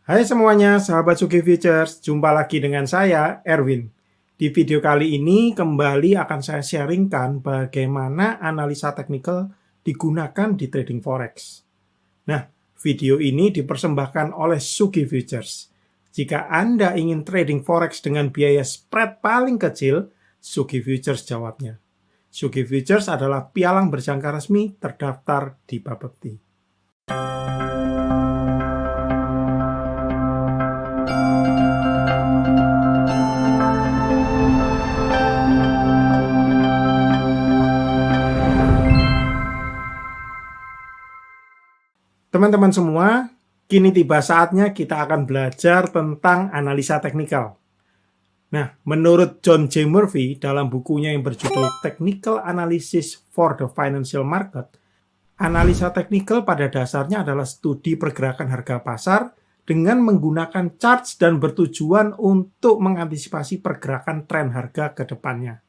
Hai semuanya, sahabat Sugi Futures. Jumpa lagi dengan saya, Erwin. Di video kali ini kembali akan saya sharingkan bagaimana analisa teknikal digunakan di trading forex. Nah, video ini dipersembahkan oleh Sugi Futures. Jika Anda ingin trading forex dengan biaya spread paling kecil, Sugi Futures jawabnya. Sugi Futures adalah pialang berjangka resmi terdaftar di Bapepti. Teman-teman semua, kini tiba saatnya kita akan belajar tentang analisa teknikal. Nah, menurut John J. Murphy dalam bukunya yang berjudul Technical Analysis for the Financial Market, analisa teknikal pada dasarnya adalah studi pergerakan harga pasar dengan menggunakan charts dan bertujuan untuk mengantisipasi pergerakan tren harga ke depannya.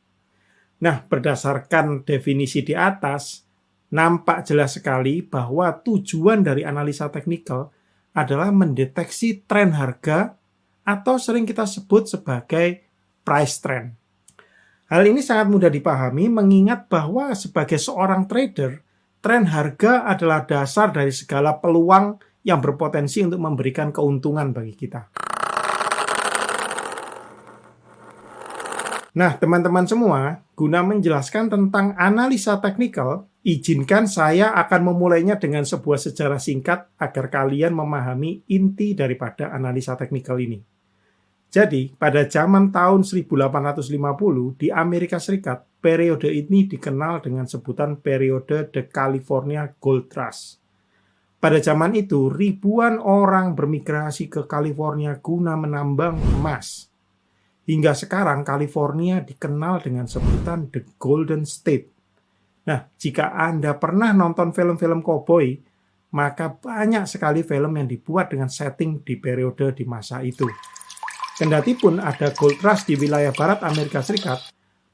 Nah, berdasarkan definisi di atas, nampak jelas sekali bahwa tujuan dari analisa teknikal adalah mendeteksi tren harga atau sering kita sebut sebagai price trend. Hal ini sangat mudah dipahami mengingat bahwa sebagai seorang trader, tren harga adalah dasar dari segala peluang yang berpotensi untuk memberikan keuntungan bagi kita. Nah, teman-teman semua, guna menjelaskan tentang analisa teknikal, izinkan saya akan memulainya dengan sebuah sejarah singkat agar kalian memahami inti daripada analisa teknikal ini. Jadi, pada zaman tahun 1850 di Amerika Serikat, periode ini dikenal dengan sebutan periode The California Gold Rush. Pada zaman itu, ribuan orang bermigrasi ke California guna menambang emas. Hingga sekarang California dikenal dengan sebutan The Golden State. Nah, jika Anda pernah nonton film-film koboi, maka banyak sekali film yang dibuat dengan setting di periode di masa itu. Kendatipun ada gold rush di wilayah barat Amerika Serikat,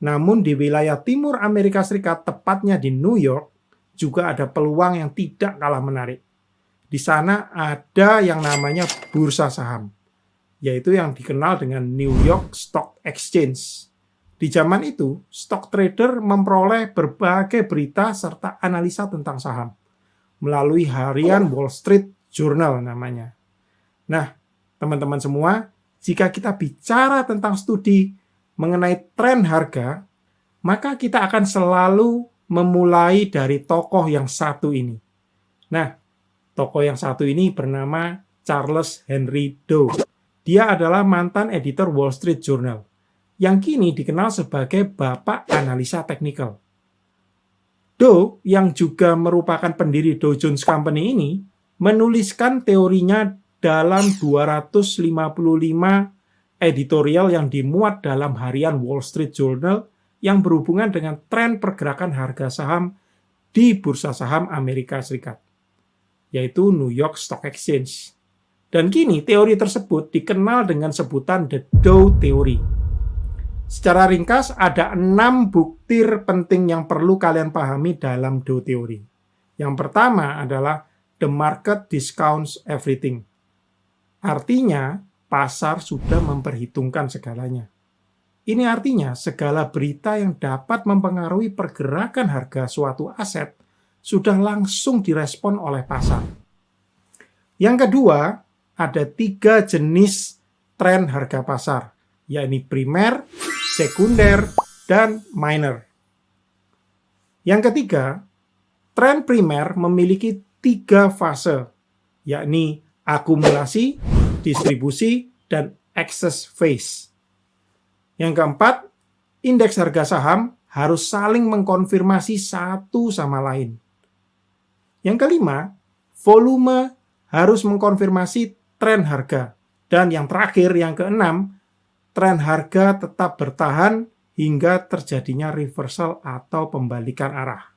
namun di wilayah timur Amerika Serikat, tepatnya di New York, juga ada peluang yang tidak kalah menarik. Di sana ada yang namanya bursa saham, yaitu yang dikenal dengan New York Stock Exchange. Di zaman itu, stock trader memperoleh berbagai berita serta analisa tentang saham melalui harian Wall Street Journal namanya. Nah, teman-teman semua, jika kita bicara tentang studi mengenai tren harga, maka kita akan selalu memulai dari tokoh yang satu ini. Nah, tokoh yang satu ini bernama Charles Henry Dow. Dia adalah mantan editor Wall Street Journal, yang kini dikenal sebagai Bapak Analisa Teknikal. Dow, yang juga merupakan pendiri Dow Jones Company ini, menuliskan teorinya dalam 255 editorial yang dimuat dalam harian Wall Street Journal yang berhubungan dengan tren pergerakan harga saham di bursa saham Amerika Serikat, yaitu New York Stock Exchange. Dan kini teori tersebut dikenal dengan sebutan The Dow Theory. Secara ringkas, ada 6 bukti penting yang perlu kalian pahami dalam Dow Theory. Yang pertama adalah the market discounts everything. Artinya, pasar sudah memperhitungkan segalanya. Ini artinya segala berita yang dapat mempengaruhi pergerakan harga suatu aset sudah langsung direspon oleh pasar. Yang kedua, ada 3 jenis tren harga pasar, yakni primer, sekunder, dan minor. Yang ketiga, tren primer memiliki 3 fase, yakni akumulasi, distribusi, dan excess phase. Yang keempat, indeks harga saham harus saling mengkonfirmasi satu sama lain. Yang kelima, volume harus mengkonfirmasi tren harga. Dan yang terakhir, yang keenam, tren harga tetap bertahan hingga terjadinya reversal atau pembalikan arah.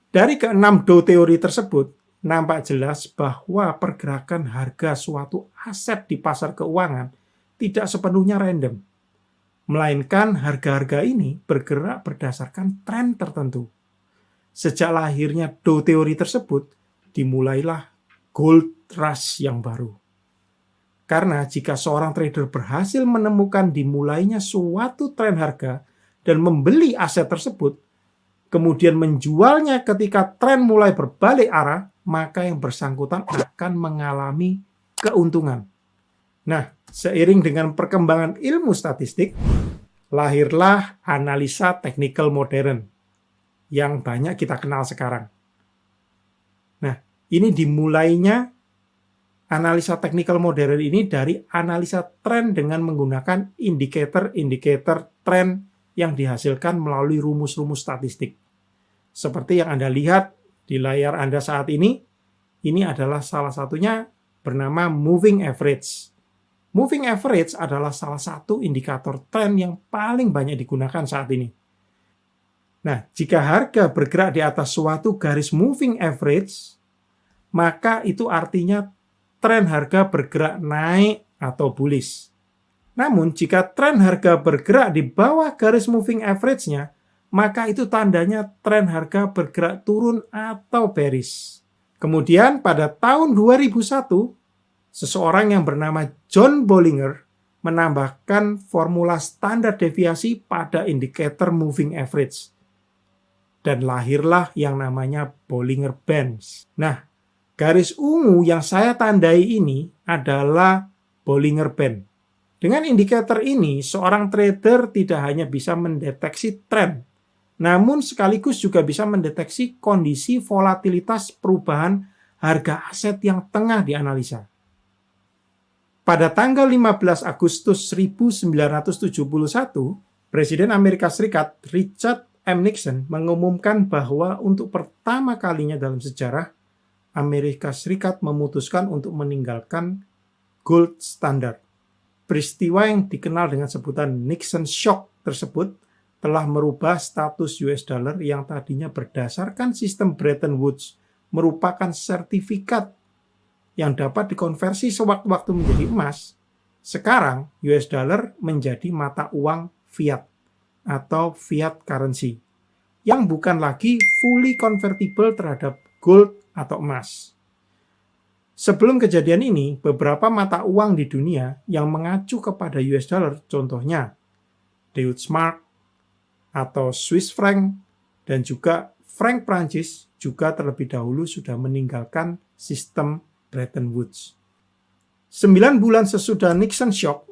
Dari keenam Dow teori tersebut, nampak jelas bahwa pergerakan harga suatu aset di pasar keuangan tidak sepenuhnya random, melainkan harga-harga ini bergerak berdasarkan tren tertentu. Sejak lahirnya Dow teori tersebut, dimulailah gold rush yang baru. Karena jika seorang trader berhasil menemukan dimulainya suatu tren harga dan membeli aset tersebut, kemudian menjualnya ketika tren mulai berbalik arah, maka yang bersangkutan akan mengalami keuntungan. Nah, seiring dengan perkembangan ilmu statistik, lahirlah analisa teknikal modern yang banyak kita kenal sekarang. Nah, ini dimulainya analisa teknikal modern ini dari analisa tren dengan menggunakan indikator-indikator tren yang dihasilkan melalui rumus-rumus statistik. Seperti yang Anda lihat di layar Anda saat ini adalah salah satunya bernama moving average. Moving average adalah salah satu indikator tren yang paling banyak digunakan saat ini. Nah, jika harga bergerak di atas suatu garis moving average, maka itu artinya tren harga bergerak naik atau bullish. Namun, jika tren harga bergerak di bawah garis moving average-nya, maka itu tandanya tren harga bergerak turun atau bearish. Kemudian, pada tahun 2001, seseorang yang bernama John Bollinger menambahkan formula standar deviasi pada indikator moving average. Dan lahirlah yang namanya Bollinger Bands. Nah, garis ungu yang saya tandai ini adalah Bollinger Band. Dengan indikator ini, seorang trader tidak hanya bisa mendeteksi tren, namun sekaligus juga bisa mendeteksi kondisi volatilitas perubahan harga aset yang tengah dianalisa. Pada tanggal 15 Agustus 1971, Presiden Amerika Serikat Richard M. Nixon mengumumkan bahwa untuk pertama kalinya dalam sejarah, Amerika Serikat memutuskan untuk meninggalkan gold standard. Peristiwa yang dikenal dengan sebutan Nixon Shock tersebut telah merubah status US dollar yang tadinya berdasarkan sistem Bretton Woods merupakan sertifikat yang dapat dikonversi sewaktu-waktu menjadi emas. Sekarang US dollar menjadi mata uang fiat atau fiat currency yang bukan lagi fully convertible terhadap gold atau emas. Sebelum kejadian ini, beberapa mata uang di dunia yang mengacu kepada US dollar, contohnya Deutschmark atau Swiss franc dan juga franc Prancis juga terlebih dahulu sudah meninggalkan sistem Bretton Woods. 9 bulan sesudah Nixon Shock,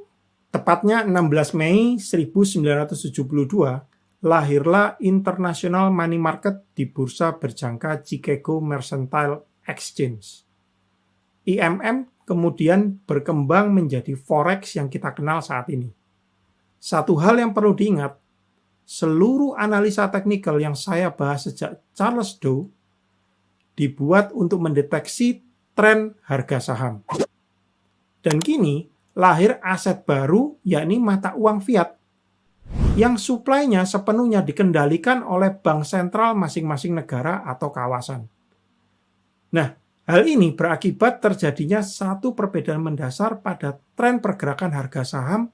tepatnya 16 Mei 1972, lahirlah International Money Market di bursa berjangka Chicago Mercantile Exchange. IMM kemudian berkembang menjadi forex yang kita kenal saat ini. Satu hal yang perlu diingat, seluruh analisa teknikal yang saya bahas sejak Charles Dow dibuat untuk mendeteksi tren harga saham. Dan kini lahir aset baru, yakni mata uang fiat, yang suplainya sepenuhnya dikendalikan oleh bank sentral masing-masing negara atau kawasan. Nah, hal ini berakibat terjadinya satu perbedaan mendasar pada tren pergerakan harga saham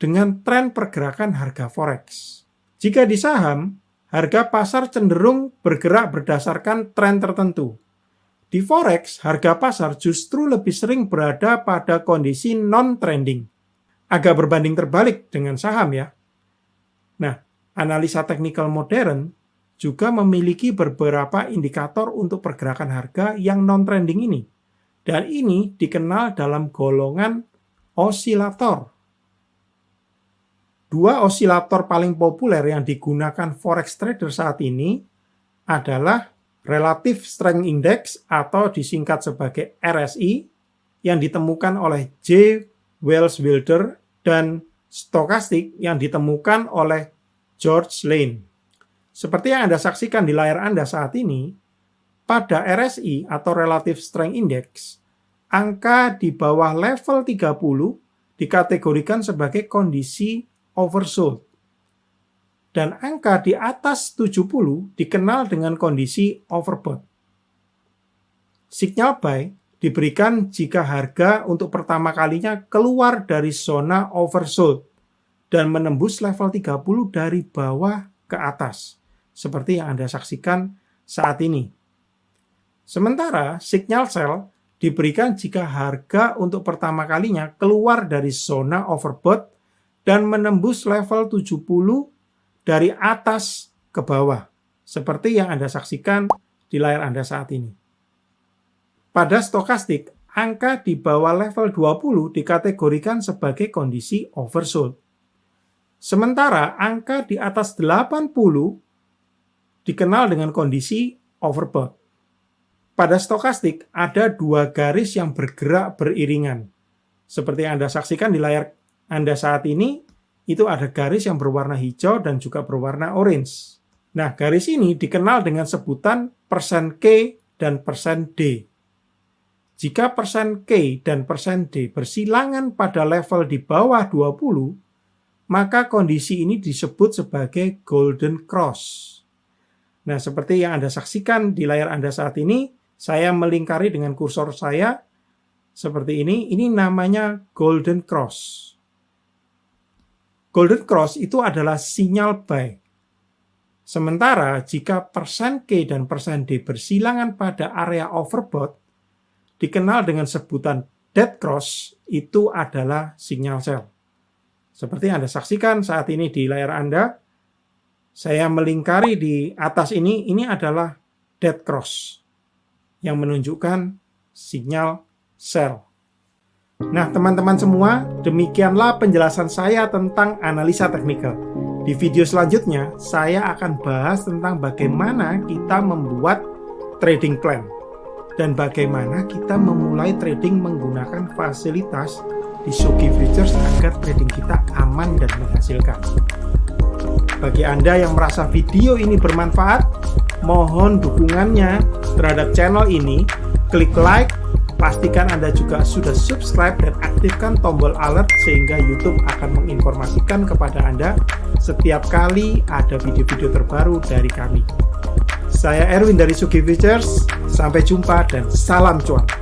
dengan tren pergerakan harga forex. Jika di saham, harga pasar cenderung bergerak berdasarkan tren tertentu. Di forex, harga pasar justru lebih sering berada pada kondisi non-trending. Agak berbanding terbalik dengan saham ya. Nah, analisa teknikal modern juga memiliki beberapa indikator untuk pergerakan harga yang non-trending ini. Dan ini dikenal dalam golongan osilator. Dua osilator paling populer yang digunakan forex trader saat ini adalah Relative Strength Index atau disingkat sebagai RSI yang ditemukan oleh J. Wells Wilder dan Stochastic yang ditemukan oleh George Lane. Seperti yang Anda saksikan di layar Anda saat ini, pada RSI atau Relative Strength Index, angka di bawah level 30 dikategorikan sebagai kondisi oversold. Dan angka di atas 70 dikenal dengan kondisi overbought. Sinyal buy diberikan jika harga untuk pertama kalinya keluar dari zona oversold dan menembus level 30 dari bawah ke atas, seperti yang Anda saksikan saat ini. Sementara signal sell diberikan jika harga untuk pertama kalinya keluar dari zona overbought dan menembus level 70 dari atas ke bawah, seperti yang Anda saksikan di layar Anda saat ini. Pada stokastik, angka di bawah level 20 dikategorikan sebagai kondisi oversold. Sementara angka di atas 80 dikenal dengan kondisi overbought. Pada stokastik ada dua garis yang bergerak beriringan. Seperti yang Anda saksikan di layar Anda saat ini, itu ada garis yang berwarna hijau dan juga berwarna orange. Nah, garis ini dikenal dengan sebutan persen K dan persen D. Jika persen K dan persen D bersilangan pada level di bawah 20, maka kondisi ini disebut sebagai golden cross. Nah, seperti yang Anda saksikan di layar Anda saat ini, saya melingkari dengan kursor saya seperti ini namanya golden cross. Golden cross itu adalah sinyal buy. Sementara jika persen K dan persen D bersilangan pada area overbought, dikenal dengan sebutan dead cross, itu adalah sinyal sell. Seperti yang Anda saksikan saat ini di layar Anda, saya melingkari di atas ini adalah dead cross yang menunjukkan sinyal sell. Nah, teman-teman semua, demikianlah penjelasan saya tentang analisa teknikal. Di video selanjutnya, saya akan bahas tentang bagaimana kita membuat trading plan dan bagaimana kita memulai trading menggunakan fasilitas di Shogi Futures agar trading kita aman dan menghasilkan. Bagi Anda yang merasa video ini bermanfaat, mohon dukungannya terhadap channel ini, klik like, pastikan Anda juga sudah subscribe dan aktifkan tombol alert sehingga YouTube akan menginformasikan kepada Anda setiap kali ada video-video terbaru dari kami. Saya Erwin dari Shogi Futures, sampai jumpa dan salam cuan.